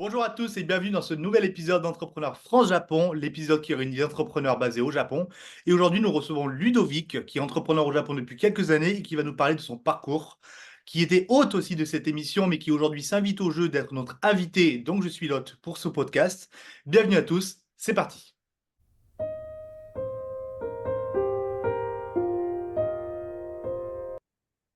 Bonjour à tous et bienvenue dans ce nouvel épisode d'Entrepreneur France-Japon, l'épisode qui réunit des entrepreneurs basés au Japon. Et aujourd'hui, nous recevons Ludovic, qui est entrepreneur au Japon depuis quelques années et qui va nous parler de son parcours, qui était hôte aussi de cette émission, mais qui aujourd'hui s'invite au jeu d'être notre invité. Donc, je suis l'hôte pour ce podcast. Bienvenue à tous, c'est parti.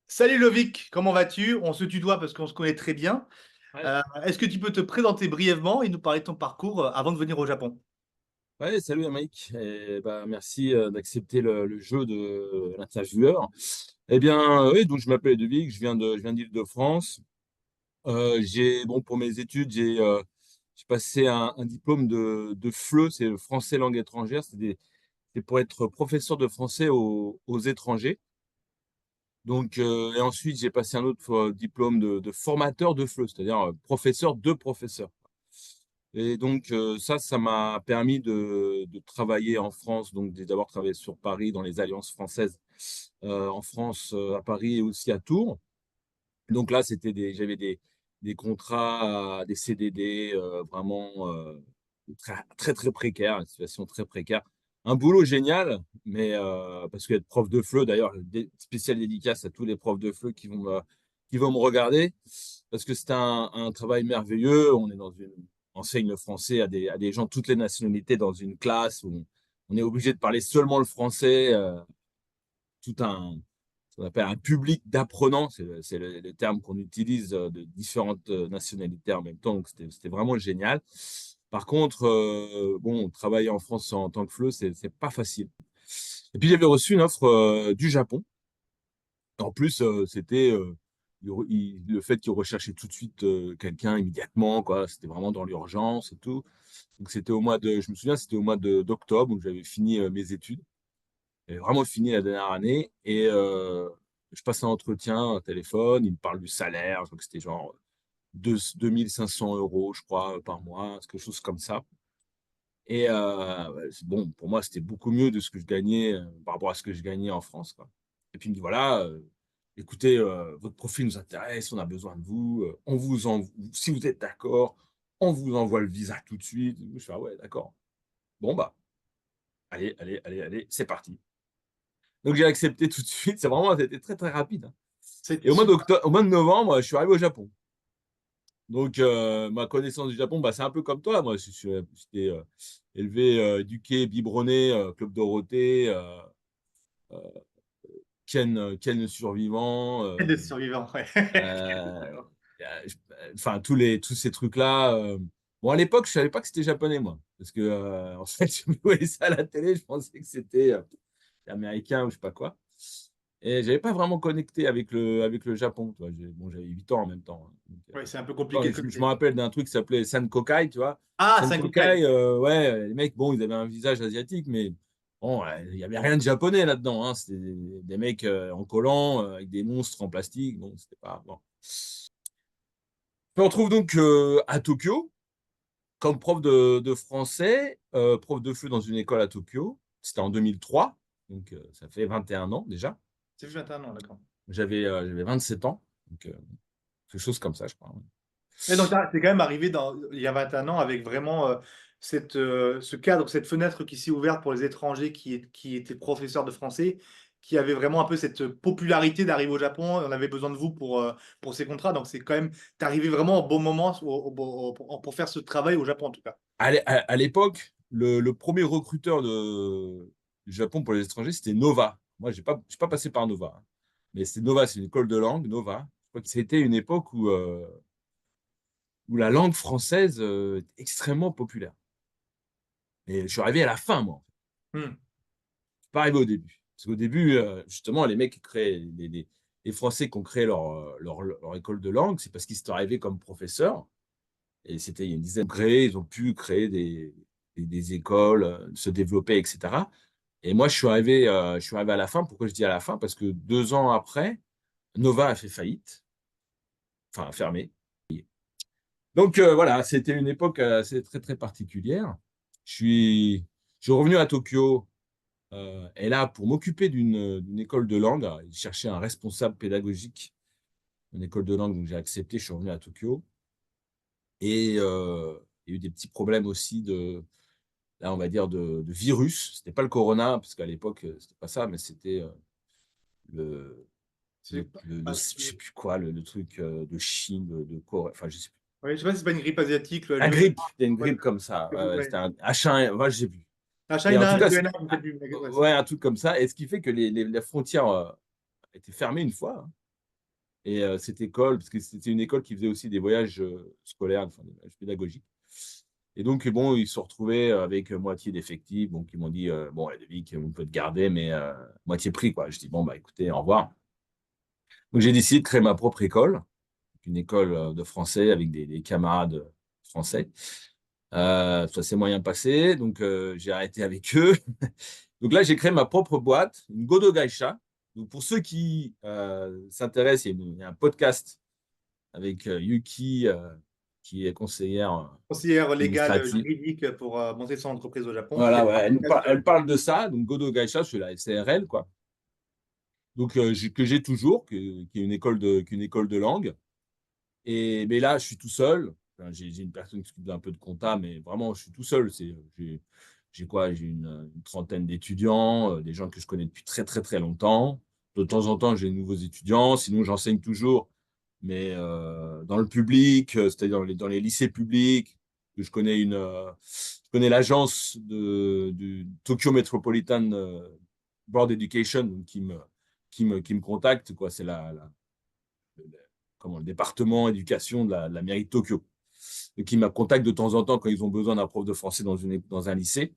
Salut Ludovic, comment vas-tu? On se tutoie parce qu'on se connaît très bien. Ouais, Est-ce que tu peux te présenter brièvement et nous parler de ton parcours avant de venir au Japon? ouais, salut Mike, et bah, merci d'accepter le jeu de l'intervieweur. Eh bien, oui, donc je m'appelle Ludovic, je viens d'Île-de-France. Bon, pour mes études, j'ai passé un diplôme de FLE, c'est le français langue étrangère, c'est pour être professeur de français aux étrangers. Donc, et ensuite, j'ai passé un autre diplôme de formateur de FLE, c'est-à-dire professeur de professeur. Et donc, ça m'a permis de travailler en France, donc d'abord travailler sur Paris, dans les alliances françaises, en France, à Paris et aussi à Tours. Donc là, j'avais des contrats, des CDD, vraiment très, très, très précaires, une situation très précaire. Un boulot génial, mais parce qu'être prof de FLE, d'ailleurs, spéciale dédicace à tous les profs de FLE qui vont me regarder, parce que c'est un travail merveilleux. On enseigne le français à des gens de toutes les nationalités dans une classe où on est obligé de parler seulement le français, tout un, ce qu'on appelle un public d'apprenants, c'est le terme qu'on utilise de différentes nationalités en même temps, donc c'était vraiment génial. Par contre, bon, travailler en France en tant que FLE, c'est pas facile. Et puis j'avais reçu une offre du Japon. En plus, c'était le fait qu'ils recherchaient tout de suite quelqu'un immédiatement, quoi. C'était vraiment dans l'urgence et tout. Donc je me souviens, c'était au mois d'octobre où j'avais fini mes études. J'avais vraiment fini la dernière année et je passe un entretien, un téléphone, il me parle du salaire, je crois que c'était genre 2 500 € je crois, par mois, quelque chose comme ça. Et bon, pour moi, c'était beaucoup mieux de ce que je gagnais par rapport à ce que je gagnais en France, quoi. Et puis il me dit, voilà, écoutez, votre profil nous intéresse, on a besoin de vous, si vous êtes d'accord, on vous envoie le visa tout de suite. Je fais, ah ouais, d'accord. Bon, bah, allez, allez, allez, allez, c'est parti. Donc j'ai accepté tout de suite. C'était très très rapide, hein. Et C'est au mois super. d'octobre, au mois de novembre, je suis arrivé au Japon. Donc ma connaissance du Japon, bah, c'est un peu comme toi. Moi, j'étais élevé, éduqué, biberonné, Club Dorothée, euh, Ken le survivant, De survivants, ouais. euh, enfin tous ces trucs-là. Bon, à l'époque, je savais pas que c'était japonais, moi, parce que en fait, je voyais ça à la télé, je pensais que c'était américain ou je sais pas quoi. Et j'avais pas vraiment connecté avec le Japon, tu vois. Bon, j'avais 8 ans en même temps, hein. Donc, Ouais, c'est un peu bon, compliqué je me côté. rappelle d'un truc qui s'appelait Sankokai, tu vois. Ah, Sengokai. Sankokai, ouais, les mecs, bon, ils avaient un visage asiatique, mais bon, il y avait rien de japonais là-dedans, hein. C'était des mecs en collant, avec des monstres en plastique. Bon, c'était pas bon. Je me retrouve donc à Tokyo comme prof de français, prof de FLE dans une école à Tokyo. C'était en 2003, donc ça fait 21 ans déjà. C'est juste 21 ans, d'accord. J'avais 27 ans, donc quelque chose comme ça, je crois, ouais. Et donc, tu es quand même arrivé il y a 21 ans avec vraiment ce cadre, cette fenêtre qui s'est ouverte pour les étrangers qui étaient professeurs de français, qui avaient vraiment un peu cette popularité d'arriver au Japon. On avait besoin de vous pour ces contrats. Donc, c'est quand même, tu es arrivé vraiment au bon moment pour faire ce travail au Japon, en tout cas. À l'époque, le premier recruteur du Japon pour les étrangers, c'était Nova. Moi, j'ai pas passé par Nova, hein. Mais c'était Nova, c'est une école de langue, Nova. Je crois que c'était une époque où la langue française était extrêmement populaire. Et je suis arrivé à la fin, moi. Hmm. Je suis pas arrivé au début. Parce qu'au début, justement, les mecs qui créent, les Français qui ont créé leur école de langue, c'est parce qu'ils sont arrivés comme professeurs. Et c'était il y a une dizaine de créés, ils ont pu créer des écoles, se développer, etc. Et moi, je suis arrivé à la fin. Pourquoi je dis à la fin? Parce que 2 ans après, Nova a fait faillite, enfin, a fermé. Donc voilà, c'était une époque assez très, très particulière. Je suis, je suis revenu à Tokyo. Et là, pour m'occuper d'une école de langue, il cherchait un responsable pédagogique, une école de langue, donc j'ai accepté, je suis revenu à Tokyo. Et il y a eu des petits problèmes aussi là, on va dire, de virus. C'était pas le corona, parce qu'à l'époque, c'était pas ça, mais c'était le, C'est je sais plus quoi, le truc de Chine, de Corée, enfin, je sais plus. ouais, je sais pas si c'est pas une grippe asiatique, La grippe, c'était une ouais, grippe comme ça. Ouais, ouais, ouais. c'était un H1, ouais, je sais plus. Ah, Et en tout China, cas, UNA, je sais plus, ouais, ouais, un truc comme ça. Et ce qui fait que les frontières étaient fermées une fois, hein. Et cette école, parce que c'était une école qui faisait aussi des voyages scolaires, enfin, des voyages pédagogiques. Et donc, bon, ils se sont retrouvés avec moitié d'effectifs. Donc, ils m'ont dit, bon, Ludovic, on peut te garder, mais moitié prix, quoi. Je dis, bon, bah, écoutez, au revoir. Donc, j'ai décidé de créer ma propre école, une école de français avec des camarades français. Ça s'est moyen passé, donc j'ai arrêté avec eux. Donc là, j'ai créé ma propre boîte, une Godo Gaïcha. Donc, pour ceux qui s'intéressent, il y a un podcast avec Yuki, qui est conseillère conseillère légale administrative. juridique pour monter son entreprise au Japon. Voilà, ouais, elle parle de ça. Donc, Godo Gaïcha, c'est la SARL, quoi. Donc, que j'ai toujours, qui est une école de langue. Mais là, je suis tout seul. Enfin, j'ai une personne qui s'occupe un peu de compta, mais vraiment, je suis tout seul. J'ai quoi? J'ai une trentaine d'étudiants, des gens que je connais depuis très, très, très longtemps. De temps en temps, j'ai de nouveaux étudiants. Sinon, j'enseigne toujours, mais dans le public, c'est-à-dire dans les lycées publics. Je connais l'agence du Tokyo Metropolitan Board Education, donc qui me contacte, quoi. C'est le département éducation de la mairie de Tokyo, et qui me contacte de temps en temps quand ils ont besoin d'un prof de français dans un lycée.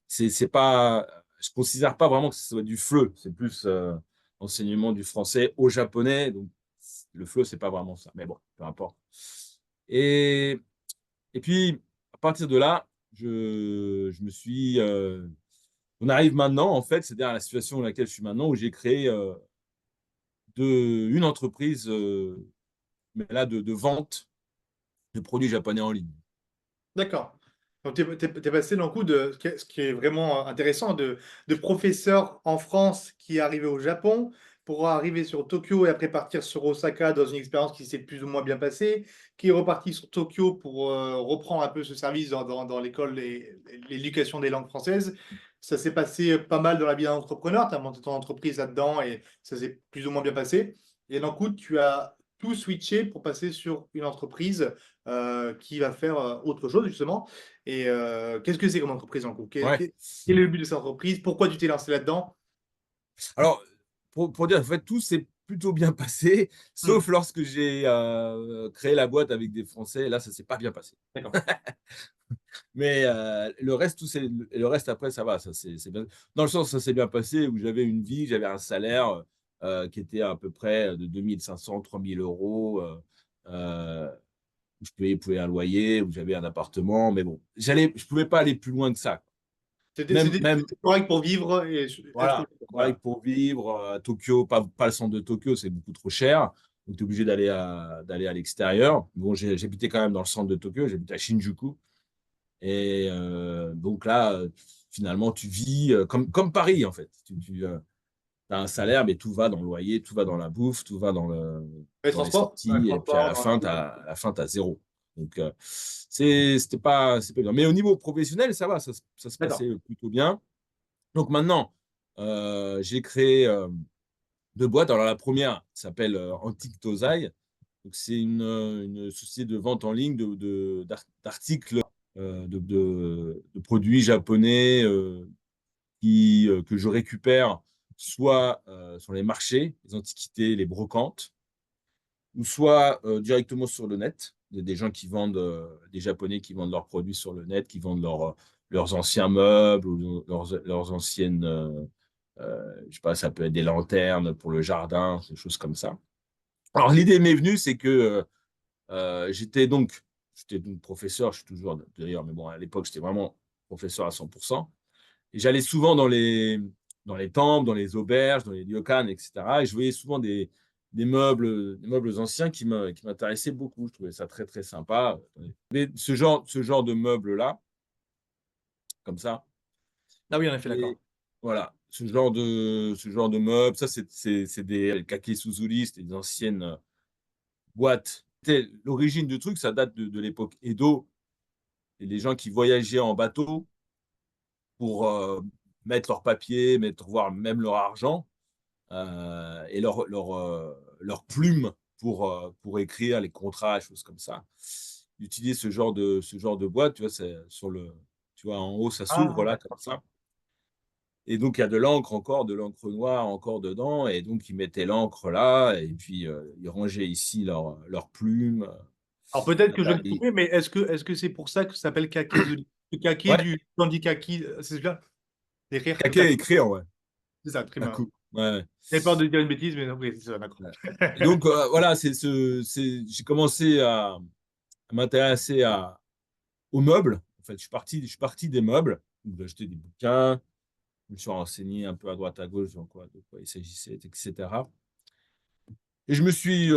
C'est pas, je considère pas vraiment que ce soit du FLE, c'est plus enseignement du français au japonais. Donc, le FLE, c'est pas vraiment ça. Mais bon, peu importe. Et, et puis, à partir de là, je me suis. On arrive maintenant, en fait, c'est-à-dire à la situation dans laquelle je suis maintenant, où j'ai créé une entreprise, mais là, de vente de produits japonais en ligne. D'accord. Donc, tu es passé d'un coup ce qui est vraiment intéressant, de professeur en France qui est arrivé au Japon pour arriver sur Tokyo et après partir sur Osaka dans une expérience qui s'est plus ou moins bien passée, qui est reparti sur Tokyo pour reprendre un peu ce service dans l'école et l'éducation des langues françaises. Ça s'est passé pas mal dans la vie d'un entrepreneur. Tu as monté ton entreprise là-dedans et ça s'est plus ou moins bien passé. Et d'un coup, tu as tout switché pour passer sur une entreprise qui va faire autre chose, justement. Et qu'est-ce que c'est comme entreprise en coup? Ouais. Quel est le but de cette entreprise? Pourquoi tu t'es lancé là-dedans? Alors, pour dire, en fait, tout s'est plutôt bien passé, Hmm, sauf lorsque j'ai créé la boîte avec des Français. Là, ça s'est pas bien passé. d'accord. Mais le reste après, ça va. C'est bien. Dans le sens, ça s'est bien passé où j'avais une vie, j'avais un salaire qui était à peu près de 2500, 3000 euros. Euh, où je payais un loyer, où j'avais un appartement. Mais bon, je pouvais pas aller plus loin que ça. Même C'était correct pour vivre et être voilà, voilà. correct pour vivre à Tokyo, pas le centre de Tokyo, c'est beaucoup trop cher. Donc, tu es obligé d'aller à l'extérieur. Bon, j'habitais quand même dans le centre de Tokyo, j'habitais à Shinjuku. Et donc là, finalement, tu vis comme Paris, en fait. Tu as un salaire, mais tout va dans le loyer, tout va dans la bouffe, tout va Les dans les transports, ouais, sorties. Et puis transport, à la fin, tu as zéro. Donc, c'est pas bien. Mais au niveau professionnel, ça va, ça se d'accord. passait plutôt bien. Donc maintenant, j'ai créé deux boîtes. Alors la première s'appelle Antique Tozai. Donc c'est une société de vente en ligne d'articles, de produits japonais que je récupère soit sur les marchés, les antiquités, les brocantes, ou soit directement sur le net. Il y a des gens qui vendent, des Japonais qui vendent leurs produits sur le net, qui vendent leurs anciens meubles ou leurs anciennes, je sais pas, ça peut être des lanternes pour le jardin, des choses comme ça. Alors l'idée m'est venue, c'est que j'étais donc professeur, je suis toujours d'ailleurs, mais bon, à l'époque, j'étais vraiment professeur à 100%. Et j'allais souvent dans les temples, dans les auberges, dans les ryokan, etc. Et je voyais souvent des meubles anciens qui m'intéressaient beaucoup. Je trouvais ça très, très sympa. Mais ce genre de meubles-là, comme ça, Ah oui, en effet, et d'accord. voilà, ce genre de meubles, ça, c'est des Kake Suzuri, c'était des anciennes boîtes l'origine du truc, ça date de l'époque Edo et les gens qui voyageaient en bateau pour mettre leurs papiers, voire même leur argent et leur plume pour écrire les contrats, choses comme ça. D'utiliser ce genre de boîte, tu vois, c'est sur tu vois, en haut, ça s'ouvre Ah, là, comme ça. Et donc, il y a de l'encre encore, de l'encre noire encore dedans. Et donc, ils mettaient l'encre là, et puis ils rangeaient ici leurs plumes. alors peut-être que je vais Voilà. te couper, mais est-ce que c'est pour ça que ça s'appelle kake, le kake Ouais, du candy kaki, c'est ça? D'écrire le caquer et kake, écrire, ouais. c'est ça, très Un bien. coup. Ouais. J'ai peur de dire une bêtise, mais non, oui, c'est ça, d'accord. Ouais. Et donc, voilà, j'ai commencé à m'intéresser aux meubles. En fait, je suis parti des meubles. Donc, j'ai acheté des bouquins, je me suis renseigné un peu à droite à gauche de quoi il s'agissait, etc. Et je me suis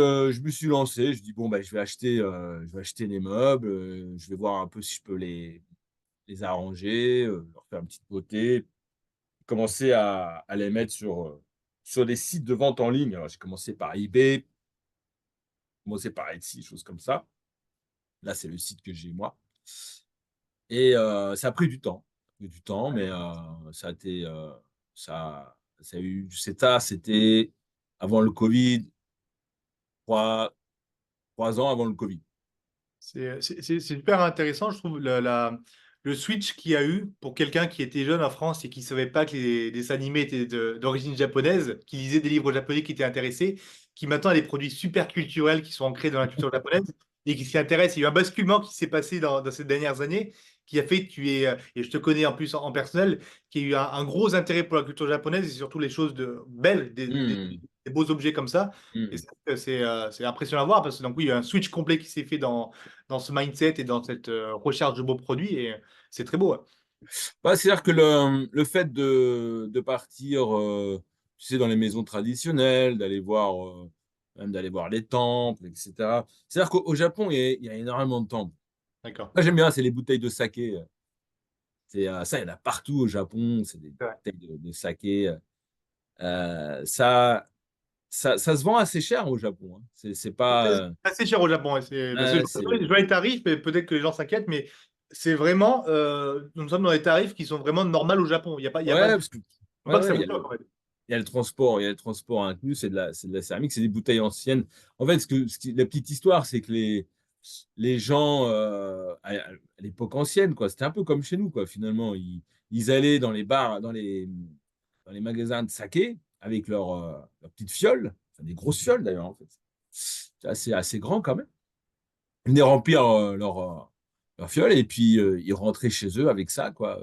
lancé. Je dis, bon, ben, je vais acheter les meubles, je vais voir un peu si je peux les arranger, leur faire une petite beauté, commencer à les mettre sur des sites de vente en ligne. Alors, j'ai commencé par eBay, commencé par Etsy, choses comme ça. Là, c'est le site que j'ai moi. Et ça a pris du temps. Ça a pris du temps, mais ça a été, ça a eu, c'était avant le Covid, trois, 3 ans avant le Covid. C'est super intéressant, je trouve, le switch qu'il y a eu pour quelqu'un qui était jeune en France et qui ne savait pas que les dessins animés étaient d'origine japonaise, qui lisait des livres japonais, qui était intéressé, qui maintenant a des produits super culturels qui sont ancrés dans la culture japonaise et qui s'y intéresse. Il y a eu un basculement qui s'est passé dans ces dernières années qui a fait que tu es, et je te connais en plus en personnel, qui a eu un gros intérêt pour la culture japonaise et surtout les choses belles, Hmm, des beaux objets comme ça. Et hmm. c'est impressionnant à voir parce que donc oui, il y a un switch complet qui s'est fait dans ce mindset et dans cette recherche de beaux produits et c'est très beau. Ouais. Bah, c'est-à-dire que le fait de partir, tu sais, dans les maisons traditionnelles, même d'aller voir les temples, etc. C'est-à-dire qu'au Japon, il y a énormément de temples. D'accord. Moi, j'aime bien, c'est les bouteilles de saké. Ça, il y en a partout au Japon, c'est des C'est vrai. bouteilles de saké. Euh, ça, ça se vend assez cher au Japon, hein. C'est pas. C'est assez cher au Japon. Ouais, parce que je vois les tarifs, et peut-être que les gens s'inquiètent, mais c'est vraiment, nous sommes dans des tarifs qui sont vraiment normaux au Japon. Il y a pas Ouais, de, parce que faut pas ouais, que ça ouais, vous choque, en fait. il y a le transport inclus, c'est de la céramique, c'est des bouteilles anciennes. En fait, la petite histoire, c'est que les gens à l'époque ancienne, quoi, c'était un peu comme chez nous, quoi. Finalement, ils allaient dans les bars, dans les magasins de saké avec leur petite fiole, enfin, des grosses fioles d'ailleurs, en fait. C'est assez grand quand même. Ils venaient remplir leur fiole et puis ils rentraient chez eux avec ça, quoi.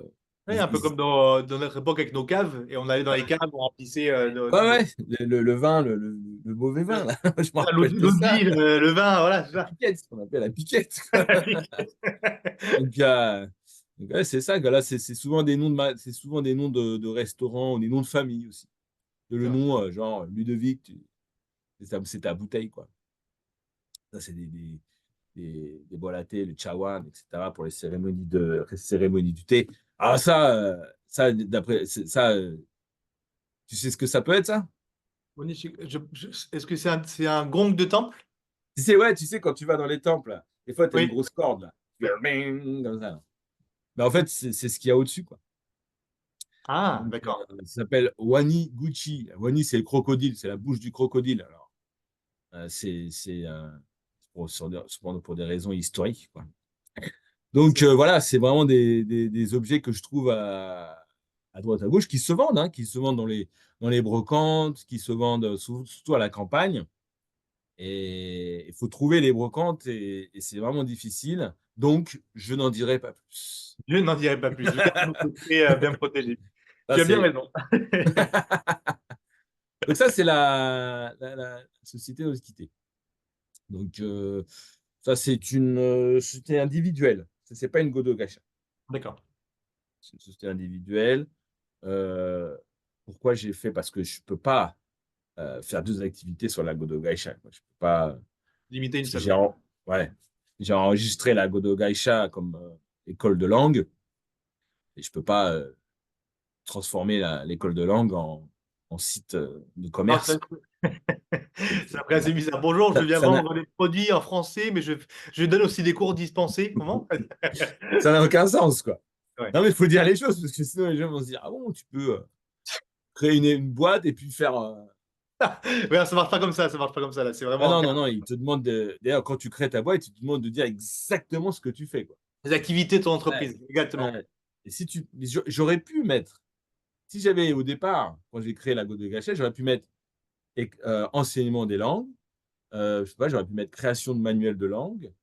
Ouais, un peu comme dans notre époque avec nos caves, et on allait dans les caves, on remplissait Ouais, ouais, le vin, le mauvais vin, là. Je me rappelle de ça. l'eau-de-vie, le vin, voilà, c'est La ça. piquette, ce qu'on appelle la piquette. Donc, ouais, c'est ça, là, c'est souvent des noms c'est souvent des noms de restaurants ou des noms de famille aussi. Le C'est vrai. nom, genre Ludovic, c'est ta bouteille, quoi. Ça, c'est des bols à thé, le chawan, etc., pour les cérémonies du thé. Ah, ça, tu sais ce que ça peut être, ça? Est-ce que c'est un gong de temple? Tu sais, quand tu vas dans les temples, là, des fois, tu as une Oui. grosse corde, là. Bing, comme ça. Mais en fait, c'est ce qu'il y a au-dessus, quoi. Ah, Donc, d'accord. ça s'appelle Wani Gucci. Wani, c'est le crocodile, c'est la bouche du crocodile. Alors, pour des raisons historiques, quoi. Donc, C'est- voilà, c'est vraiment des objets que je trouve à droite à gauche qui se vendent, hein, qui se vendent dans les brocantes, qui se vendent surtout à la campagne. Et il faut trouver les brocantes et c'est vraiment difficile. Donc, je n'en dirai pas plus. Je n'en dirai pas plus. Je garde mon secret bien protégé. Ça, Tu as bien c'est... raison. Donc, ça, c'est la société d'Antiquité. Donc, ça, société individuelle. Ce n'est pas une Godo Gacha. D'accord. C'est une société individuelle. Euh, Pourquoi j'ai fait? Parce que je ne peux pas faire deux activités sur la Godo Gacha, quoi. Je peux pas. Limiter une Parce que seule. ouais, j'ai enregistré la Godo Gaisha comme école de langue et je peux pas transformer l'école de langue en site de Alors, ça, commerce. Donc, C'est après assez bizarre. Bonjour, je viens ça n'a vendre des produits en français, mais je donne aussi des cours dispensés. Comment? ça n'a aucun sens, quoi. Ouais. Non, mais il faut dire les choses, parce que sinon les gens vont se dire, ah bon, tu peux créer une boîte et puis faire. Ouais, ça marche pas comme ça marche pas comme ça là. C'est Ah vraiment non, non, non, ils te demandent d'ailleurs, quand tu crées ta boîte, ils te demandent de dire exactement ce que tu fais, quoi. les activités de ton Ouais. entreprise. Exactement. Ouais. Et si tu. J'aurais pu mettre, si j'avais au départ, quand j'ai créé la Go de Gachet, j'aurais pu mettre enseignement des langues, je sais pas, j'aurais pu mettre création de manuels de langue,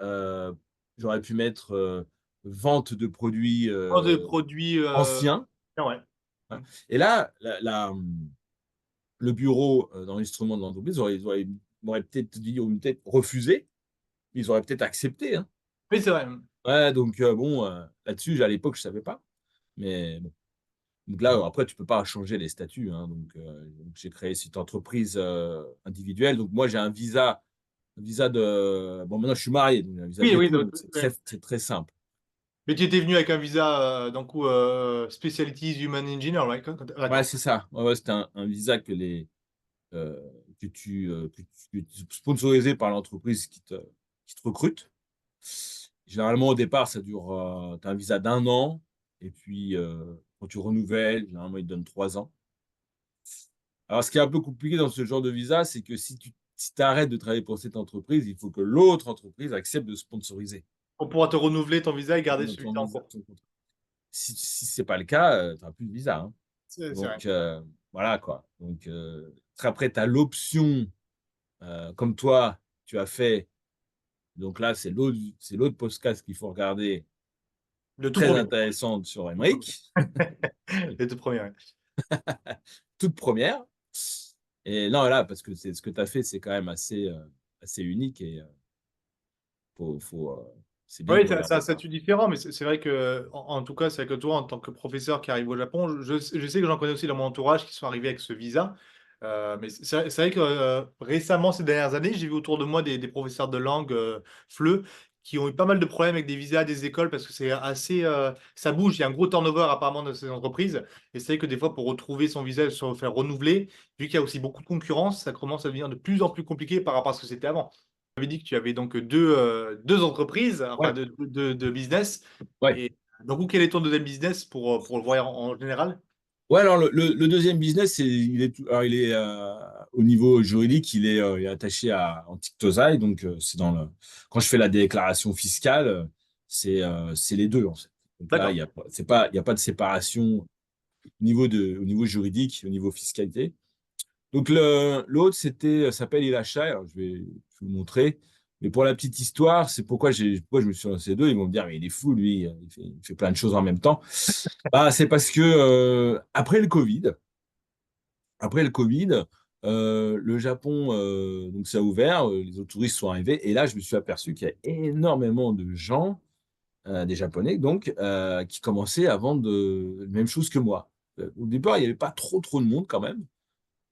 euh, j'aurais pu mettre vente de produits Oh, des produits. anciens. Ah ouais. Ouais. Et là, le bureau d'enregistrement de l'entreprise m'aurait peut-être dit, ou peut-être refusé, ils auraient peut-être accepté, hein. Oui, c'est vrai. Ouais, donc bon, là-dessus, à l'époque, je savais pas. Mais bon. Donc là, après, tu peux pas changer les statuts, hein. Donc, j'ai créé cette entreprise individuelle. Donc moi, j'ai un visa de. Bon, maintenant, je suis marié, donc j'ai un visa Oui, oui. d'époux, donc Ouais. c'est très simple. Mais tu étais venu avec un visa, d'un coup, Specialties Human Engineer, right? Ouais, D'accord. c'est ça. Ouais, ouais, c'était un visa euh, que tu sponsorisé par l'entreprise qui te recrute. Généralement, au départ, ça dure. Tu as un visa d'un an. Et puis, quand tu renouvelles, généralement, ils te donnent 3 ans. Alors, ce qui est un peu compliqué dans ce genre de visa, c'est que si tu arrêtes de travailler pour cette entreprise, il faut que l'autre entreprise accepte de sponsoriser On pourra te renouveler ton visa et garder ton celui-là en visa, cours. ton contrat. Si ce n'est pas le cas, tu n'auras plus de visa, hein. C'est vrai. Donc, voilà quoi. Donc, après, tu as l'option, comme toi, tu as fait. Donc là, c'est l'autre podcast qu'il faut regarder, Le tout très premier. intéressante sur Le tout premier. Emmerich, Les tout premiers, ouais. toute première. Et non, là, parce que ce que tu as fait, c'est quand même assez unique et c'est bien Oui, de c'est regarder un ça. statut différent, mais c'est vrai que, en tout cas, c'est vrai que toi, en tant que professeur qui arrive au Japon, je sais que j'en connais aussi dans mon entourage qui sont arrivés avec ce visa. Mais c'est vrai que récemment, ces dernières années, j'ai vu autour de moi des professeurs de langue FLE qui ont eu pas mal de problèmes avec des visas des écoles parce que c'est assez, ça bouge. Il y a un gros turnover apparemment dans ces entreprises. Et c'est vrai que des fois, pour retrouver son visa et se faire renouveler, vu qu'il y a aussi beaucoup de concurrence, ça commence à devenir de plus en plus compliqué par rapport à ce que c'était avant. Tu avais dit que tu avais donc deux entreprises, enfin Ouais, deux business. ouais. Et donc, quel est ton deuxième business pour le voir en général? Ouais, alors le deuxième business, alors, il est au niveau juridique, il est attaché à Antic Tozai. Donc, quand je fais la déclaration fiscale, c'est les deux, en fait. Donc là, D'accord. il y a pas de séparation au niveau juridique, au niveau fiscalité. Donc l'autre, s'appelle Ilacha. Alors je vais vous montrer. Mais pour la petite histoire, c'est pourquoi je me suis lancé deux. Ils vont me dire, mais il est fou, lui, il fait plein de choses en même temps. Bah, c'est parce que après le Covid, le Japon, donc ça a ouvert, les autres touristes sont arrivés, et là, je me suis aperçu qu'il y a énormément de gens, des Japonais, donc, qui commençaient à vendre la même chose que moi. Au départ, il n'y avait pas trop de monde quand même.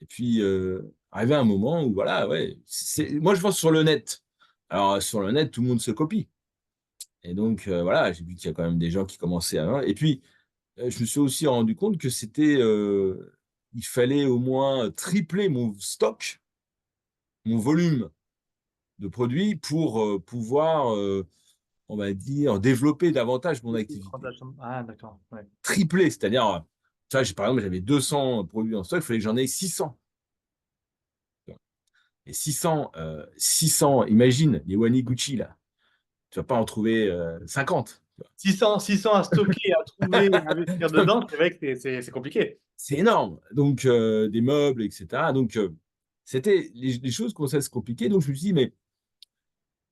Et puis, arrivé un moment où, voilà, ouais, moi, je pense sur le net. Alors, sur le net, tout le monde se copie. Et donc, voilà, j'ai vu qu'il y a quand même des gens qui commençaient à. Et puis, je me suis aussi rendu compte que il fallait au moins tripler mon stock, mon volume de produits pour pouvoir, on va dire, développer davantage mon activité. Ah, d'accord. Ouais. Tripler, c'est-à-dire, tu vois, par exemple, j'avais 200 produits en stock, il fallait que j'en ai 600. Et 600, imagine, les Waniguchi, là, tu vas pas en trouver 50. 600 à stocker, à trouver, à investir dedans, c'est vrai que c'est compliqué. C'est énorme. Donc, des meubles, etc. Donc, les choses commençaient à se compliquer. Donc, je me suis dit, mais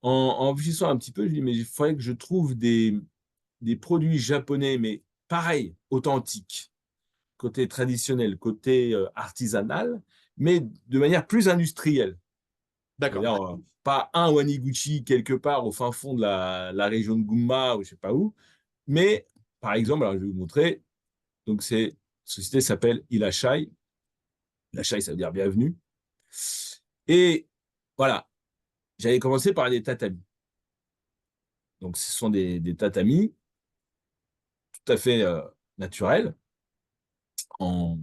en réfléchissant un petit peu, je me dis, mais il faudrait que je trouve des produits japonais, mais pareil, authentiques, côté traditionnel, côté artisanal, mais de manière plus industrielle. D'accord. C'est-à-dire, pas un Waniguchi quelque part au fin fond de la région de Gunma ou je sais pas où, mais par exemple, alors je vais vous montrer, donc la société s'appelle Ilashai. Ilashai, ça veut dire bienvenue. Et voilà, j'avais commencé par des tatamis. Donc, ce sont des tatamis tout à fait naturels, en,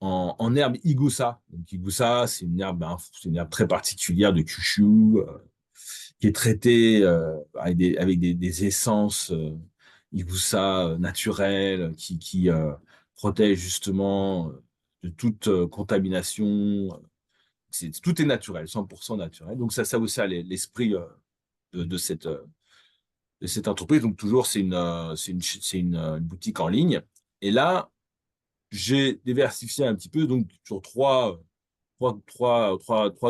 en herbe Igusa. Donc, Igusa, c'est une herbe très particulière de Kyushu, qui est traitée avec des essences Igusa naturelles qui protègent justement de toute contamination. Tout est naturel, 100% naturel. Donc, ça aussi a l'esprit de cette entreprise. Donc, toujours, c'est une boutique en ligne. Et là, j'ai diversifié un petit peu, donc sur trois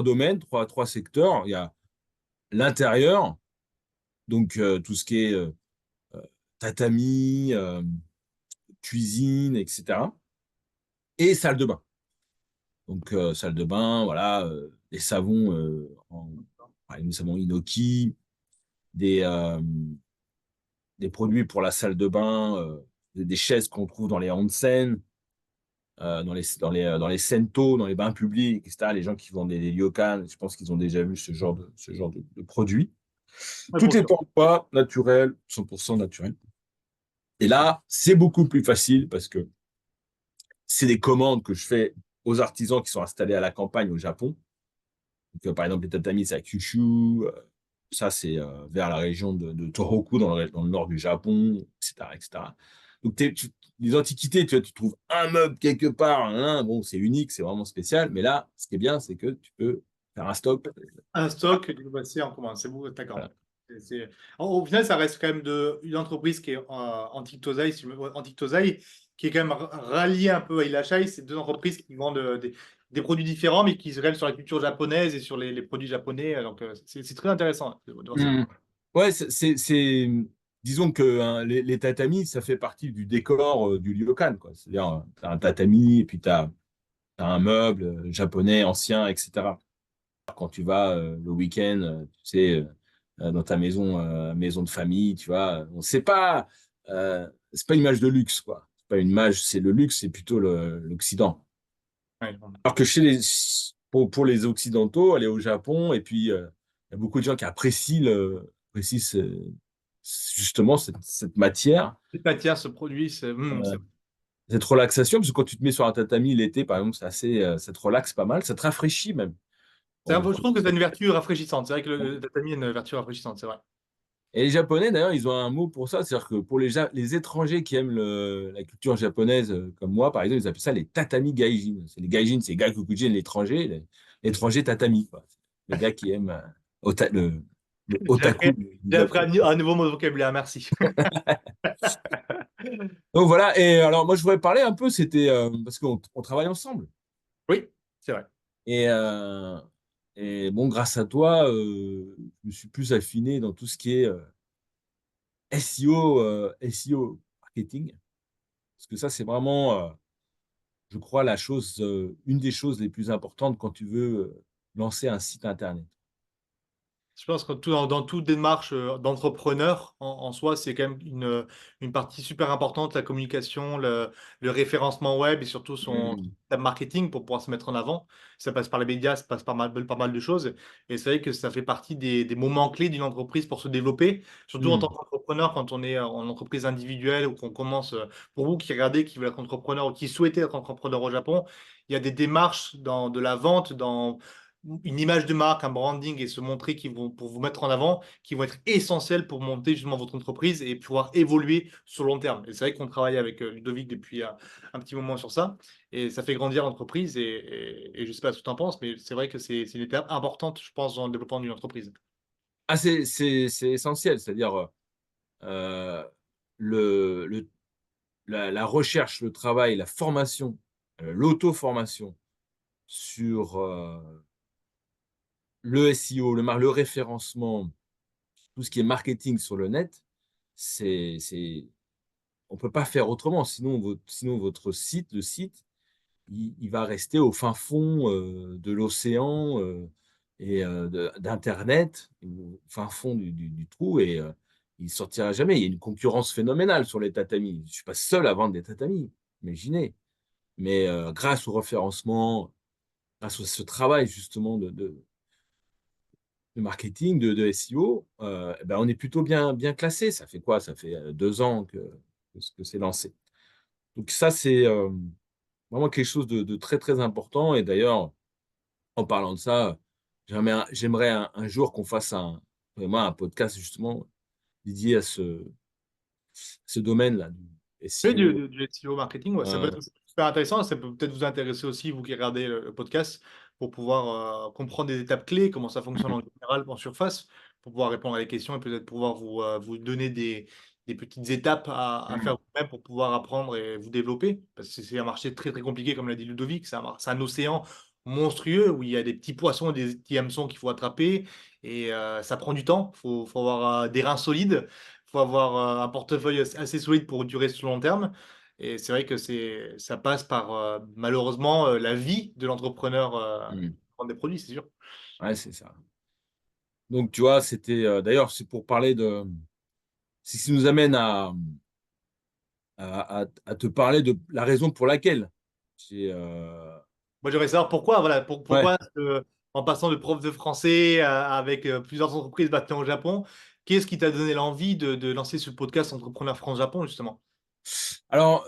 domaines, trois secteurs. Il y a l'intérieur, donc tout ce qui est tatami, cuisine, etc. Et salle de bain. Donc, salle de bain, voilà, des savons, des savons Inoki, des, euh, des produits pour la salle de bain, des chaises qu'on trouve dans les onsen, dans les sento, dans les bains publics, etc. Les gens qui vendent des ryokan, je pense qu'ils ont déjà vu ce genre de produits. Ouais, pour Tout est sûr. en bois, naturel, 100% naturel. Et là, c'est beaucoup plus facile parce que c'est des commandes que je fais aux artisans qui sont installés à la campagne au Japon. Donc, par exemple, les tatamis, c'est à Kyushu. Ça, c'est vers la région de Tohoku, dans le nord du Japon, etc., etc. Donc, les antiquités, tu trouves un meuble quelque part, hein, bon, c'est unique, c'est vraiment spécial. Mais là, ce qui est bien, c'est que tu peux faire un stock. Un stock du passé en commun, c'est beau, d'accord. Voilà. Au final, ça reste quand même une entreprise qui est Antique Tozai, qui est quand même ralliée un peu à Ilachai. C'est deux entreprises qui vendent des produits différents, mais qui se révèlent sur la culture japonaise et sur les produits japonais. Donc, c'est très intéressant de voir ça. Hmm. Ouais, disons que hein, les tatamis, ça fait partie du décor du ryokan, quoi. C'est-à-dire, tu as un tatami et puis tu as un meuble japonais ancien, etc. Quand tu vas le week-end, tu sais, dans ta maison de famille, tu vois, c'est pas une image de luxe, quoi. C'est pas une image, c'est le luxe, c'est plutôt l'Occident. Ouais. Alors que pour les Occidentaux, aller au Japon, et puis il y a beaucoup de gens qui apprécient justement cette matière, Cette matière, ce produit, euh, cette relaxation, parce que quand tu te mets sur un tatami l'été, par exemple, ça te relaxe pas mal, ça te rafraîchit même. je trouve que ça a une vertu rafraîchissante. C'est vrai que le tatami a une vertu rafraîchissante, c'est vrai. Et les Japonais, d'ailleurs, ils ont un mot pour ça, c'est-à-dire que pour les étrangers qui aiment la culture japonaise, comme moi, par exemple, ils appellent ça les tatami gaijin. Les gaijin, c'est gaikokujin, l'étranger, l'étranger tatami, quoi. Le gars qui aime le J'ai appris, otaku du j'ai appris Japon. un nouveau mot de vocabulaire, merci. Donc voilà, et alors moi je voudrais parler un peu, c'était parce qu'on travaille ensemble. Oui, c'est vrai. Et, euh, et bon, grâce à toi, je me suis plus affiné dans tout ce qui est SEO marketing. Parce que ça, c'est vraiment, je crois, une des choses les plus importantes quand tu veux lancer un site internet. Je pense que dans toute démarche d'entrepreneur, en soi, c'est quand même une partie super importante, la communication, le référencement web et surtout son Mm. marketing pour pouvoir se mettre en avant. Ça passe par les médias, ça passe par pas mal de choses. Et c'est vrai que ça fait partie des moments clés d'une entreprise pour se développer, surtout en tant Mm. qu'entrepreneur, quand on est en entreprise individuelle ou qu'on commence, pour vous qui regardez, qui veulent être entrepreneur ou qui souhaitez être entrepreneur au Japon, il y a des démarches de la vente, dans une image de marque, un branding et se montrer pour vous mettre en avant, qui vont être essentiels pour monter justement votre entreprise et pouvoir évoluer sur le long terme. Et c'est vrai qu'on travaille avec Ludovic depuis un petit moment sur ça et ça fait grandir l'entreprise et je sais pas ce que tu en penses, mais c'est vrai que c'est une étape importante, je pense, dans le développement d'une entreprise. Ah, c'est essentiel, c'est-à-dire euh, le, le- la recherche, le travail, la formation, l'auto-formation sur le SEO, le référencement, tout ce qui est marketing sur le net, on ne peut pas faire autrement. Sinon votre site, le site, il va rester au fin fond de l'océan d'Internet, au fin fond du trou, et il ne sortira jamais. Il y a une concurrence phénoménale sur les tatamis. Je ne suis pas seul à vendre des tatamis, imaginez. Mais grâce au référencement, grâce à ce travail justement de marketing, de SEO, eh ben, on est plutôt bien classé. Ça fait quoi? Ça fait 2 ans que c'est lancé. Donc ça, vraiment quelque chose de très, très important. Et d'ailleurs, en parlant de ça, j'aimerais un jour qu'on fasse vraiment un podcast justement dédié à ce domaine-là, du Oui, SEO. du SEO marketing, ouais, ça peut Euh, être super intéressant. Ça peut peut-être vous intéresser aussi, vous qui regardez le podcast, pour pouvoir comprendre des étapes clés, comment ça fonctionne en général en surface, pour pouvoir répondre à des questions et peut-être pouvoir vous donner des petites étapes à faire vous-même pour pouvoir apprendre et vous développer. Parce que c'est un marché très très compliqué, comme l'a dit Ludovic. C'est un océan monstrueux où il y a des petits poissons et des petits hameçons qu'il faut attraper. Et ça prend du temps. Faut avoir des reins solides. Faut avoir un portefeuille assez solide pour durer sur le long terme. Et c'est vrai que ça passe par malheureusement la vie de l'entrepreneur hmm. qui vend des produits, c'est sûr. Ouais, c'est ça. Donc, tu vois, c'était d'ailleurs, c'est pour parler c'est ce qui nous amène à te parler de la raison pour laquelle j'ai. Moi, j'aimerais savoir pourquoi, voilà, Ouais. pourquoi en passant de prof de français avec plusieurs entreprises maintenant au Japon, qu'est-ce qui t'a donné l'envie de lancer ce podcast Entrepreneur France-Japon, justement? Alors,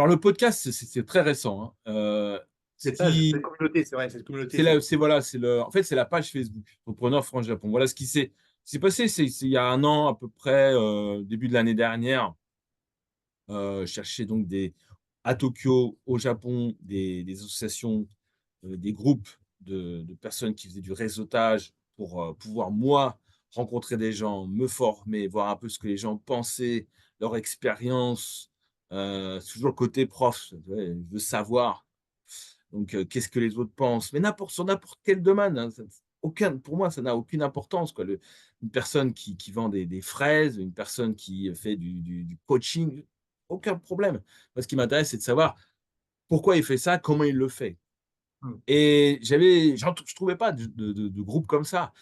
le podcast, c'est très récent, hein. Ce C'est une qui, communauté, c'est vrai, c'est une communauté. voilà, en fait, c'est la page Facebook, Entrepreneur France-Japon. Voilà ce qui s'est passé. Il y a un an, à peu près, début de l'année dernière. Je cherchais donc à Tokyo, au Japon, des associations, des groupes de personnes qui faisaient du réseautage pour pouvoir, moi, rencontrer des gens, me former, voir un peu ce que les gens pensaient, leur expérience. C'est toujours le côté prof, ouais, je veux savoir. Donc, qu'est-ce que les autres pensent? Mais sur n'importe quel domaine, hein, pour moi, ça n'a aucune importance, quoi. Une personne qui vend des fraises, une personne qui fait du coaching, aucun problème. Moi, ce qui m'intéresse, c'est de savoir pourquoi il fait ça, comment il le fait. Hmm. Et je trouvais pas de groupe comme ça.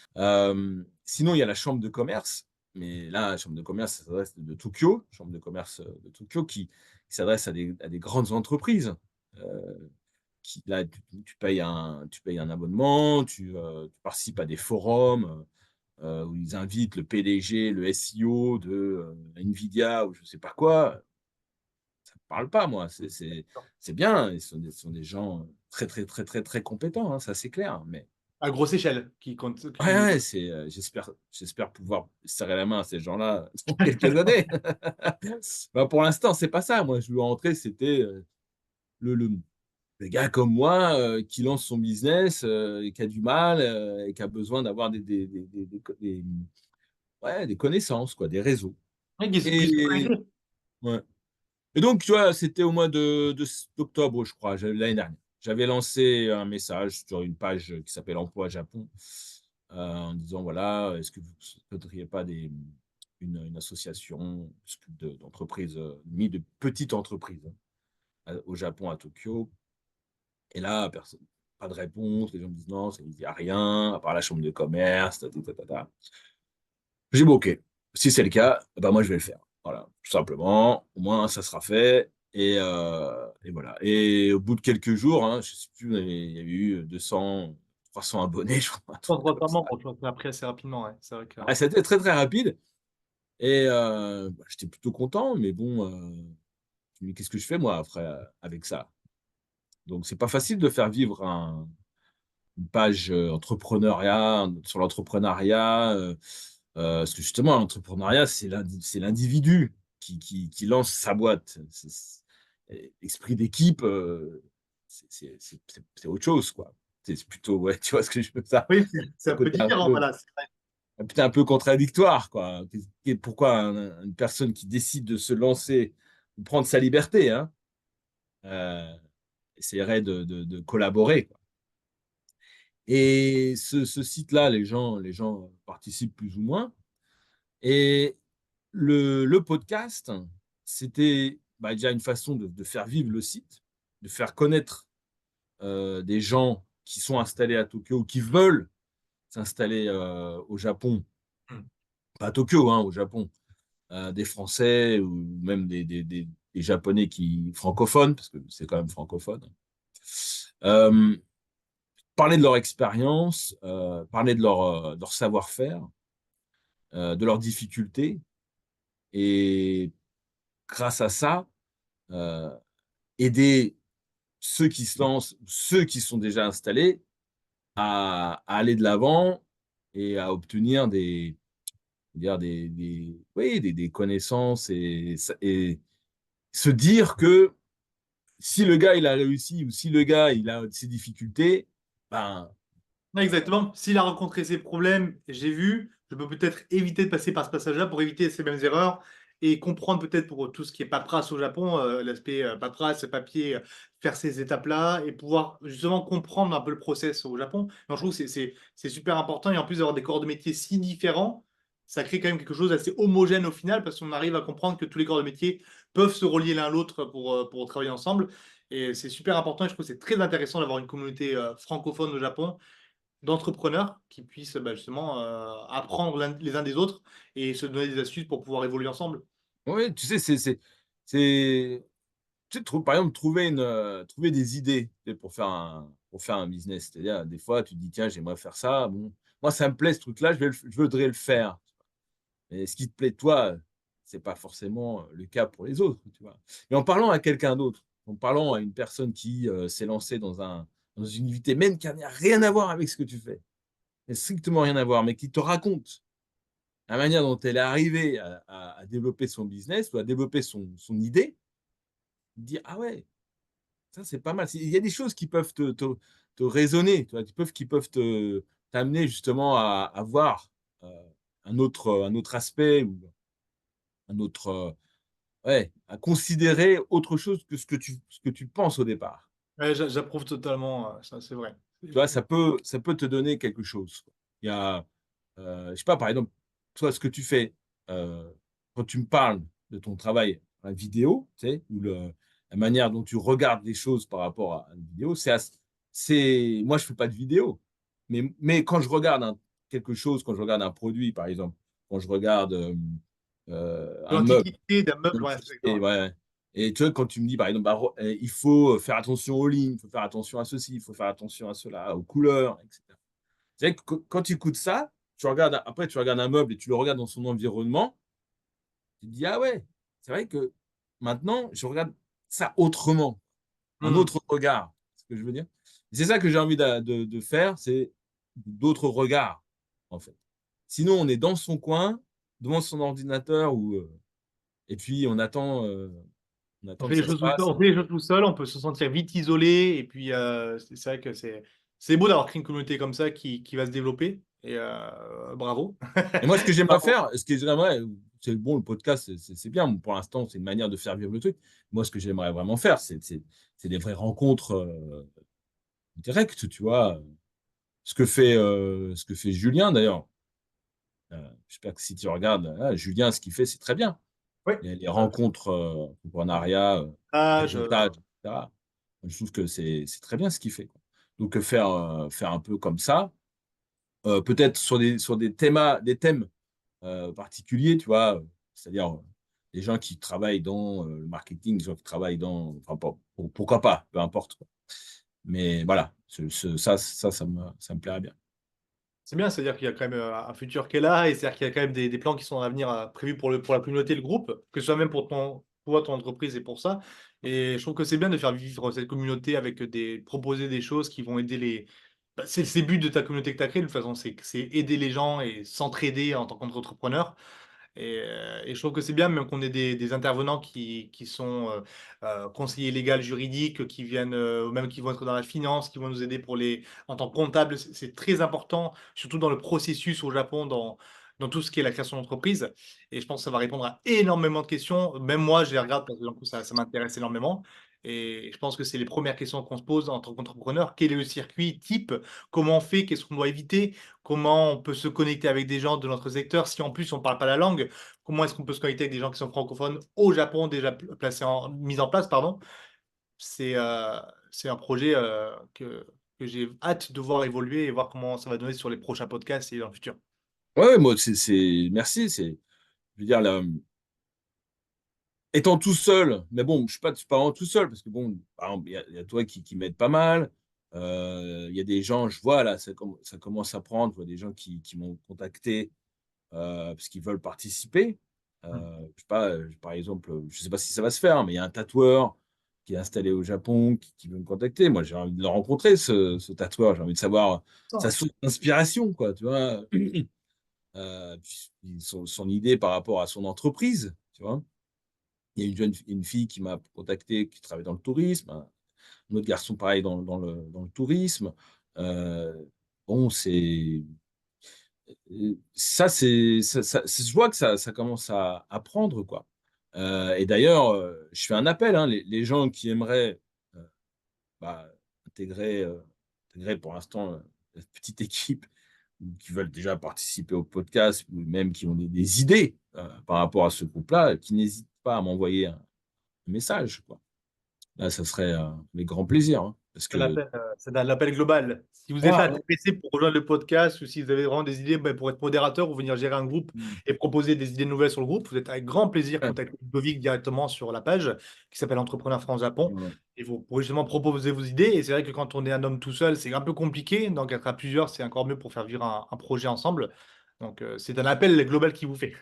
Sinon, il y a la chambre de commerce, mais là, la chambre de commerce, ça s'adresse de Tokyo, chambre de commerce de Tokyo qui s'adresse à des grandes entreprises. Euh, Là, tu payes un abonnement, tu participes à des forums où ils invitent le PDG, le SEO de Nvidia ou je ne sais pas quoi. Ça ne me parle pas, moi. C'est bien. Ce sont des gens très, très, très, très, très compétents, hein, ça c'est clair. Mais À grosse échelle, qui compte, ouais, qui... ouais, j'espère pouvoir serrer la main à ces gens-là dans quelques années. Bah, pour l'instant, c'est pas ça. Moi, je veux rentrer, c'était le, le, le gars comme moi qui lance son business et qui a du mal et qui a besoin d'avoir ouais, des connaissances, quoi, des réseaux. Ouais, qui se Et, connecter. ouais. Et donc, tu vois, c'était au mois d'octobre, je crois, l'année dernière. J'avais lancé un message sur une page qui s'appelle Emploi Japon en disant, voilà, est-ce que vous ne souhaiteriez pas une association d'entreprises, de petites entreprises hein, au Japon, à Tokyo. Et là, personne, pas de réponse. Les gens me disent non, ça ne dit à rien, à part la chambre de commerce. J'ai dit, bon, ok, si c'est le cas, bah, moi, je vais le faire. Voilà, tout simplement. Au moins, ça sera fait. Et voilà. Et au bout de quelques jours, hein, je ne sais plus, il y a eu 200, 300 abonnés, je crois, un truc comme ça. Membres, tu vois, ça a pris assez rapidement, ouais. C'est vrai que... Ah, c'était très, très rapide. Et bah, j'étais plutôt content, mais bon, mais qu'est-ce que je fais, moi, après, avec ça? Donc, c'est pas facile de faire vivre une page entrepreneuriat, sur l'entrepreneuriat, parce que justement, l'entrepreneuriat, c'est l'individu qui lance sa boîte. L'esprit d'équipe, c'est autre chose, quoi. C'est plutôt, ouais, tu vois ce que je veux dire, Oui, c'est un un peu côté différent, voilà. un peu contradictoire, quoi. Pourquoi une personne qui décide de se lancer, de prendre sa liberté, hein, euh, essaierait de collaborer, quoi. Et ce site-là, les gens participent plus ou moins. Et le podcast, c'était bah, déjà une façon de faire vivre le site, de faire connaître des gens qui sont installés à Tokyo, qui veulent s'installer au Japon, Hmm. pas à Tokyo, hein, au Japon, des Français ou même des Japonais francophones, parce que c'est quand même francophone. Euh, Parler de leur expérience, parler de leur savoir-faire, de leurs difficultés, et grâce à ça, euh, aider ceux qui se lancent, ceux qui sont déjà installés, à aller de l'avant et à obtenir oui, des connaissances et se dire que si le gars il a réussi ou si le gars il a ses difficultés, ben Ouais, exactement. S'il a rencontré ces problèmes, j'ai vu, je peux peut-être éviter de passer par ce passage-là pour éviter ces mêmes erreurs et comprendre peut-être pour tout ce qui est paperasse au Japon, l'aspect paperasse, papier, faire ces étapes-là et pouvoir justement comprendre un peu le process au Japon. Donc, je trouve que c'est super important et en plus d'avoir des corps de métier si différents, ça crée quand même quelque chose d'assez homogène au final parce qu'on arrive à comprendre que tous les corps de métier peuvent se relier l'un à l'autre pour travailler ensemble. Et c'est super important et je trouve que c'est très intéressant d'avoir une communauté francophone au Japon d'entrepreneurs qui puissent bah, justement apprendre les uns des autres et se donner des astuces pour pouvoir évoluer ensemble. ouais, tu sais, c'est tu sais, par exemple, trouver des idées tu sais, pour faire un business. C'est-à-dire, des fois, tu te dis, tiens, j'aimerais faire ça. Bon, moi, ça me plaît ce truc-là, je voudrais le faire. Et ce qui te plaît, toi, c'est pas forcément le cas pour les autres, tu vois. Et en parlant à quelqu'un d'autre, en parlant à une personne qui s'est lancée dans une unité, même qui n'a rien à voir avec ce que tu fais, strictement rien à voir, mais qui te raconte la manière dont elle est arrivée à développer son business ou à développer son idée, dire ah ouais, ça c'est pas mal. Il y a des choses qui peuvent te raisonner, tu vois, qui peuvent t'amener justement à voir un autre aspect ou un autre, ouais, à considérer autre chose que ce que tu penses au départ. Ouais, j'approuve totalement, ça c'est vrai. Tu vois, ça peut te donner quelque chose. Il y a, je sais pas, par exemple, toi, ce que tu fais, euh, quand tu me parles de ton travail en vidéo, tu sais, la manière dont tu regardes les choses par rapport à une vidéo, moi, je fais pas de vidéo, mais quand je regarde quelque chose, quand je regarde un produit, par exemple, quand je regarde un meuble, L'antiquité d'un meuble, ouais, c'est et, exactement. ouais. Et tu vois, quand tu me dis, par exemple, il faut faire attention aux lignes, il faut faire attention à ceci, il faut faire attention à cela, aux couleurs, etc. C'est vrai que quand tu écoutes ça, après, tu regardes un meuble et tu le regardes dans son environnement, tu te dis, ah ouais, c'est vrai que maintenant, je regarde ça autrement, un Hmm. autre regard. C'est ce que je veux dire. Et c'est ça que j'ai envie de faire, c'est d'autres regards, en fait. Sinon, on est dans son coin, devant son ordinateur, et puis on On attend fait que les ça se choses tout seul, passe. on fait les choses tout seul, on peut se sentir vite isolé et puis c'est vrai que c'est beau d'avoir créé une communauté comme ça qui va se développer et bravo. Et moi, ce que j'aimerais Bravo. faire, ce que j'aimerais, c'est bon, le podcast, c'est bien. Pour l'instant, c'est une manière de faire vivre le truc. Moi, ce que j'aimerais vraiment faire, c'est des vraies rencontres directes, tu vois. Ce que fait Julien, d'ailleurs. J'espère que si tu regardes, Julien, ce qu'il fait, c'est très bien. Oui. Les rencontres, entrepreneuriat, Ah, réseautage, etc. Je trouve que c'est très bien ce qu'il fait, quoi. Donc, faire un peu comme ça, peut-être sur des thèmes particuliers, tu vois, c'est-à-dire des gens qui travaillent dans le marketing, des gens qui travaillent enfin, pourquoi pas, peu importe, quoi. Mais voilà, ça me plairait bien. c'est bien, c'est-à-dire qu'il y a quand même un futur qui est là et c'est-à-dire qu'il y a quand même des plans qui sont à venir prévus pour la communauté, le groupe, que ce soit même pour toi, ton entreprise et pour ça. Et je trouve que c'est bien de faire vivre cette communauté avec proposer des choses qui vont aider bah, c'est le but de ta communauté que tu as créée, de toute façon, c'est aider les gens et s'entraider en tant qu'entrepreneur. Et je trouve que c'est bien, même qu'on ait des intervenants qui sont conseillers légaux, juridiques, qui viennent, ou même qui vont être dans la finance, qui vont nous aider en tant que comptable. C'est très important, surtout dans le processus au Japon, dans tout ce qui est la création d'entreprise. Et je pense que ça va répondre à énormément de questions. Même moi, je les regarde parce que du coup, ça m'intéresse énormément. Et je pense que c'est les premières questions qu'on se pose en tant qu'entrepreneur. Quel est le circuit type? Comment on fait? Qu'est-ce qu'on doit éviter? Comment on peut se connecter avec des gens de notre secteur si en plus on ne parle pas la langue? Comment est-ce qu'on peut se connecter avec des gens qui sont francophones au Japon, déjà mis en place, pardon. C'est c'est un projet que j'ai hâte de voir évoluer et voir comment ça va donner sur les prochains podcasts et dans le futur. Ouais, moi, merci. Je veux dire, là, étant tout seul, mais bon, je suis pas vraiment tout seul, parce que bon, par exemple, il y a toi qui m'aide pas mal. Il y a des gens, je vois là, ça commence à prendre, je vois des gens qui m'ont contacté parce qu'ils veulent participer. Mm. Je sais pas, par exemple, je sais pas si ça va se faire, mais il y a un tatoueur qui est installé au Japon, qui veut me contacter. Moi, j'ai envie de le rencontrer, ce tatoueur. J'ai envie de savoir sa source d'inspiration, quoi, tu vois. Puis son idée par rapport à son entreprise, tu vois. Il y a une fille qui m'a contacté, qui travaille dans le tourisme, un autre garçon pareil dans le tourisme. Euh, bon, je vois que ça commence à prendre, quoi. Et d'ailleurs, je fais un appel, hein, les gens qui aimeraient euh, bah, intégrer, intégrer pour l'instant la petite équipe, ou qui veulent déjà participer au podcast, ou même qui ont des idées par rapport à ce groupe-là, qui n'hésitent pas à m'envoyer un message, quoi. Là, ça serait avec grand plaisir, hein, parce que C'est un appel global. Si vous êtes voilà, ouais. intéressé pour rejoindre le podcast ou si vous avez vraiment des idées pour être modérateur ou venir gérer un groupe Mm. et proposer des idées nouvelles sur le groupe, vous êtes avec grand plaisir Ouais, contacter Ludovic directement sur la page qui s'appelle Entrepreneur France Japon ouais. et vous pourrez justement proposer vos idées. Et c'est vrai que quand on est un homme tout seul, c'est un peu compliqué. Donc être à plusieurs, c'est encore mieux pour faire vivre un projet ensemble. Donc c'est un appel global qui vous fait.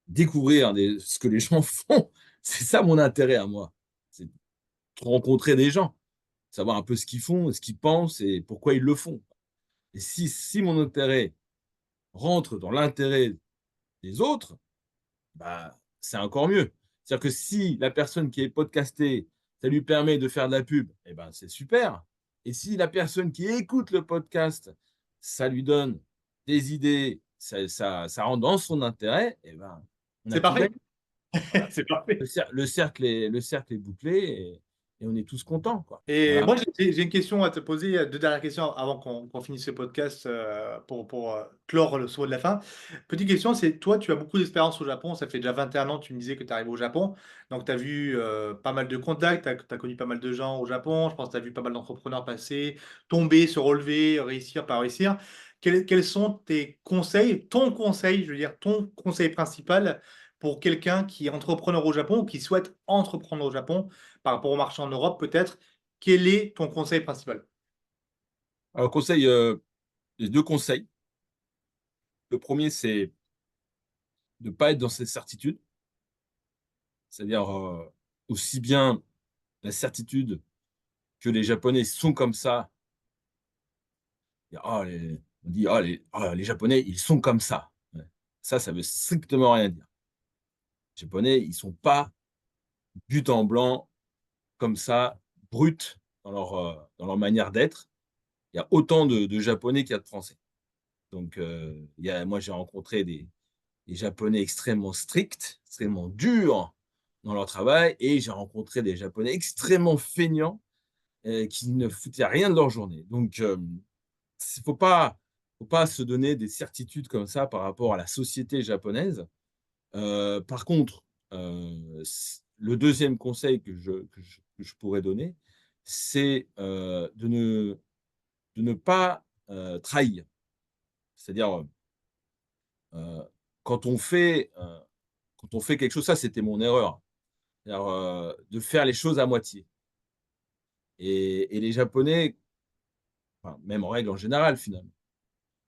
Découvrir ce que les gens font, c'est ça mon intérêt à moi. C'est de rencontrer des gens, savoir un peu ce qu'ils font, ce qu'ils pensent et pourquoi ils le font. Et si mon intérêt rentre dans l'intérêt des autres, bah, c'est encore mieux. C'est-à-dire que si la personne qui est podcastée, ça lui permet de faire de la pub, eh ben, c'est super. Et si la personne qui écoute le podcast, ça lui donne des idées, ça rentre dans son intérêt, eh ben, on a C'est tout parfait. gagné. Voilà. C'est parfait. Le cercle est bouclé et on est tous contents, quoi. Et Voilà. moi, j'ai une question à te poser, deux dernières questions avant qu'on finisse ce podcast pour clore le saut de la fin. Petite question, c'est toi, tu as beaucoup d'expérience au Japon, ça fait déjà 21 ans, tu me disais que tu arrives au Japon, donc tu as vu pas mal de contacts, tu as connu pas mal de gens au Japon, je pense que tu as vu pas mal d'entrepreneurs passer, tomber, se relever, réussir, pas réussir. Quels sont tes conseils, ton conseil, je veux dire, ton conseil principal pour quelqu'un qui est entrepreneur au Japon ou qui souhaite entreprendre au Japon par rapport au marché en Europe peut-être? Quel est ton conseil principal? Alors, les deux conseils. Le premier, c'est de ne pas être dans ces certitudes, c'est-à-dire aussi bien la certitude que les Japonais sont comme ça. Ah, on dit, les Japonais, ils sont comme ça. Ouais. Ça veut strictement rien dire. Les Japonais, ils sont pas but en blanc, comme ça, bruts dans leur manière d'être. Il y a autant de Japonais qu'il y a de Français. Donc, moi, j'ai rencontré des Japonais extrêmement stricts, extrêmement durs dans leur travail, et j'ai rencontré des Japonais extrêmement feignants qui ne foutaient rien de leur journée. Donc, il ne faut pas se donner des certitudes comme ça par rapport à la société japonaise. Par contre, le deuxième conseil que je pourrais donner, c'est de ne pas trahir. C'est-à-dire, euh, quand on fait, euh, quand on fait quelque chose, ça c'était mon erreur, c'est-à-dire de faire les choses à moitié. Et les Japonais, enfin, même en règle en général finalement,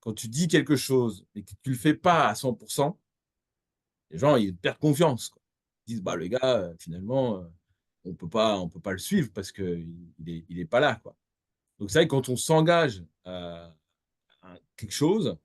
quand tu dis quelque chose et que tu le fais pas à 100%, les gens ils perdent confiance, quoi. Ils disent bah le gars finalement on peut pas le suivre parce que il est pas là, quoi. Donc c'est vrai que quand on s'engage à quelque chose,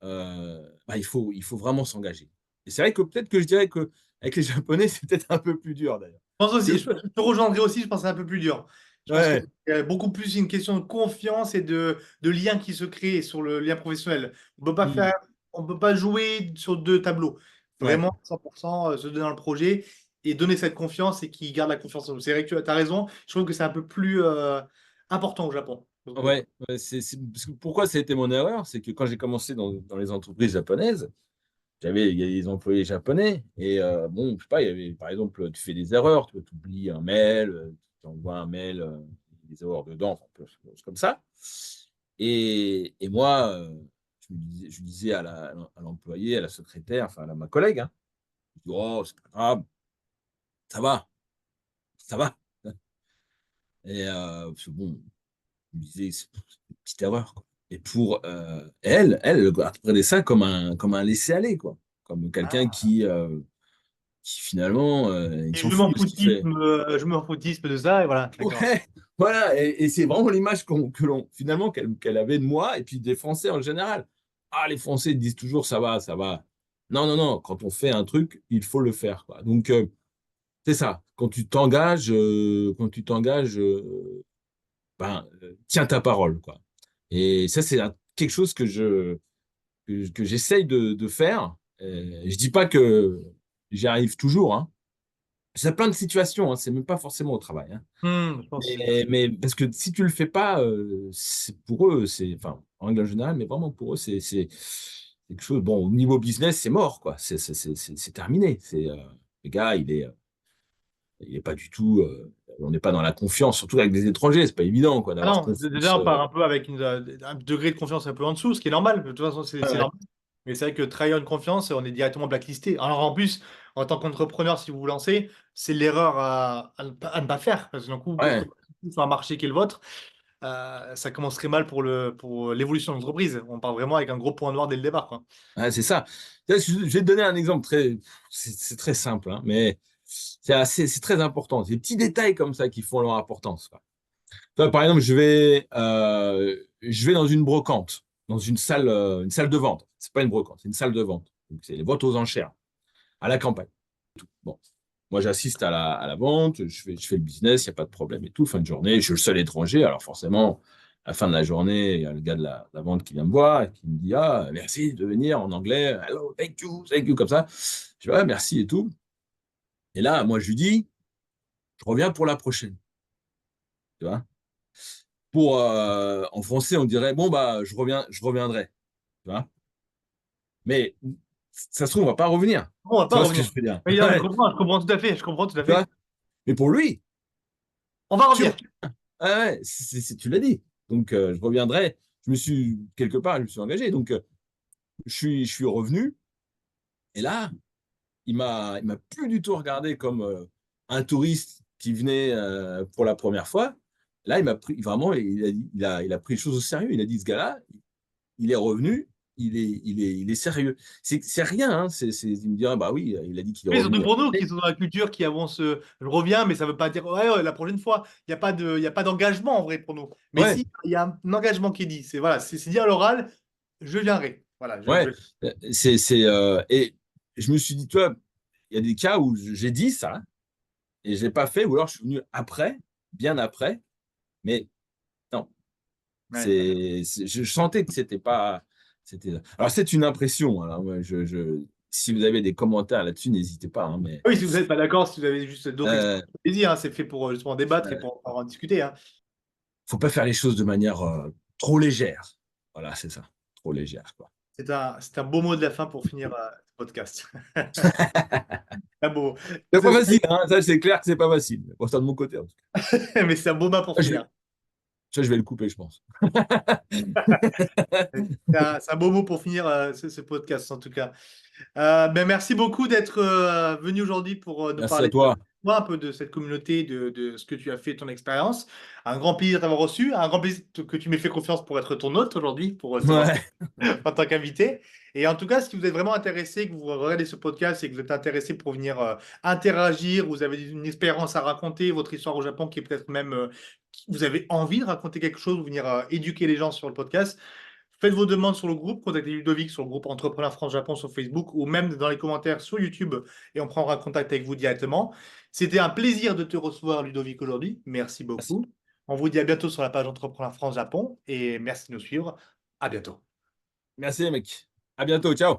bah, il faut vraiment s'engager. Et c'est vrai que peut-être que je dirais que avec les Japonais c'est peut-être un peu plus dur d'ailleurs. Je pense Parce aussi, que je te rejoindrai aussi, je pense que c'est un peu plus dur. Je pense que ouais, c'est beaucoup plus une question de confiance et de lien qui se crée sur le lien professionnel. On peut pas hmm, faire, on peut pas jouer sur deux tableaux. ouais, Vraiment, 100% se donner dans le projet et donner cette confiance et qui garde la confiance en nous. C'est vrai que tu as raison. Je trouve que c'est un peu plus important au Japon. ouais, parce que pourquoi ça a été mon erreur, c'est que quand j'ai commencé dans les entreprises japonaises, il y a des employés japonais et bon, je sais pas, il y avait par exemple, tu fais des erreurs, tu oublies un mail, tu envoies un mail, des erreurs dedans, enfin, plein de choses comme ça. Et moi, je disais à l'employé, à la secrétaire, enfin à ma collègue, hein, je dis, oh, c'est pas grave, ça va, ça va. Et parce que bon, je me disais, c'est une petite erreur, quoi. Et pour elle, elle prenait ça comme un laisser-aller, quoi. Comme quelqu'un Ah, qui finalement, il Et s'en fout de ce qu'il fait. je me foutisme de ça, et voilà, d'accord. Ouais, voilà, et c'est vraiment l'image finalement qu'elle avait de moi et puis des Français en général. Ah, les Français ils disent toujours ça va, ça va. Non, non, non, quand on fait un truc, il faut le faire, quoi. Donc, c'est ça. Quand tu t'engages, tiens ta parole, quoi. Et ça, c'est quelque chose que j'essaye de faire. Je dis pas que j'y arrive toujours, hein. C'est plein de situations, hein. C'est même pas forcément au travail, hein. Je pense que Mais parce que si tu le fais pas, pour eux, enfin, en règle générale, mais vraiment pour eux, c'est quelque chose. Bon, au niveau business, c'est mort, quoi. C'est terminé. Le gars, il est pas du tout. On n'est pas dans la confiance, surtout avec des étrangers. C'est pas évident, quoi, ah d'avoir non, confiance. déjà on part un peu avec un degré de confiance un peu en dessous, ce qui est normal. De toute façon, c'est Ouais, normal. Mais c'est vrai que trahir une confiance, on est directement blacklisté. Alors en plus, en tant qu'entrepreneur, si vous vous lancez, c'est l'erreur à ne pas faire. Parce que d'un coup, ouais, sur un marché qui est le vôtre, ça commencerait mal pour l'évolution de l'entreprise. On part vraiment avec un gros point noir dès le départ, quoi. ouais, c'est ça. Je vais te donner un exemple c'est très simple, hein, mais c'est très important. C'est des petits détails comme ça qui font leur importance, quoi. Toi, par exemple, je vais dans une brocante, dans une salle de vente. C'est pas une brocante, c'est une salle de vente. Donc, c'est les ventes aux enchères, à la campagne. Bon. Moi, j'assiste à la vente, je fais le business, il n'y a pas de problème et tout. Fin de journée, je suis le seul étranger. Alors, forcément, à la fin de la journée, il y a le gars de la vente qui vient me voir et qui me dit: Ah, merci de venir en anglais. Hello, thank you, comme ça. Je dis: Ouais, merci et tout. Et là, moi, je lui dis: Je reviens pour la prochaine. Tu vois? En français, on dirait: Bon, bah, je reviendrai. Tu vois? Mais ça se trouve, on va pas revenir. On va Tu pas vois ce que revenir. je veux dire? Mais non, Ouais, je comprends tout à fait. Je comprends tout à tu vois? fait. Mais pour lui, On va tu revenir. reviens. Ah ouais, tu l'as dit. Donc, je reviendrai. Quelque part, je me suis engagé. Donc, je suis revenu. Et là, il m'a plus du tout regardé comme un touriste qui venait pour la première fois. Là, il m'a pris vraiment, il a pris les choses au sérieux. Il a dit: Ce gars-là, il est revenu, il est sérieux. C'est rien, hein. Il me dirait: Bah oui, il a dit qu'il est Oui, revenu surtout il y a pour nous une qui année. sommes dans la culture, qui avons je reviens, mais ça veut pas dire ouais, ouais, la prochaine fois. Il y a pas d'engagement en vrai pour nous. Mais Ouais, si, il y a un engagement qui est dit. C'est voilà, c'est dit à l'oral, je viendrai. Voilà, ouais. Et je me suis dit: Tu vois, il y a des cas où j'ai dit ça et je l'ai pas fait, ou alors je suis venu après, bien après, mais non. ouais. Je sentais que c'était pas. Alors, c'est une impression. Alors, si vous avez des commentaires là-dessus, n'hésitez pas, hein, mais Ah oui, si vous n'êtes pas d'accord, si vous avez juste d'autres euh, expressions de plaisir, hein, c'est fait pour justement débattre et euh, pour en discuter, hein. faut pas faire les choses de manière trop légère. Voilà, c'est ça, trop légère, quoi. C'est un beau mot de la fin pour finir ce podcast. Un beau, C'est pas facile, hein, ça c'est clair que c'est pas facile. Bon, ça de mon côté, en tout cas. mais c'est un beau mot pour Ça, je vais, finir. je vais le couper, je pense. C'est un beau mot pour finir ce podcast, en tout cas. Ben, merci beaucoup d'être venu aujourd'hui pour nous Merci à parler de toi. toi, un peu de cette communauté, de ce que tu as fait, ton expérience. Un grand plaisir de t'avoir reçu, un grand plaisir que tu m'aies fait confiance pour être ton hôte aujourd'hui, pour savoir Ouais, en tant qu'invité. Et en tout cas, si vous êtes vraiment intéressé, que vous regardez ce podcast et que vous êtes intéressé pour venir interagir, vous avez une expérience à raconter, votre histoire au Japon qui est peut-être même, vous avez envie de raconter quelque chose, ou venir éduquer les gens sur le podcast, faites vos demandes sur le groupe, contactez Ludovic sur le groupe Entrepreneur France-Japon sur Facebook ou même dans les commentaires sur YouTube et on prendra contact avec vous directement. C'était un plaisir de te recevoir, Ludovic, aujourd'hui. Merci merci. beaucoup. On vous dit à bientôt sur la page Entrepreneur France-Japon et merci de nous suivre. À bientôt. Merci, mec. À bientôt. Ciao.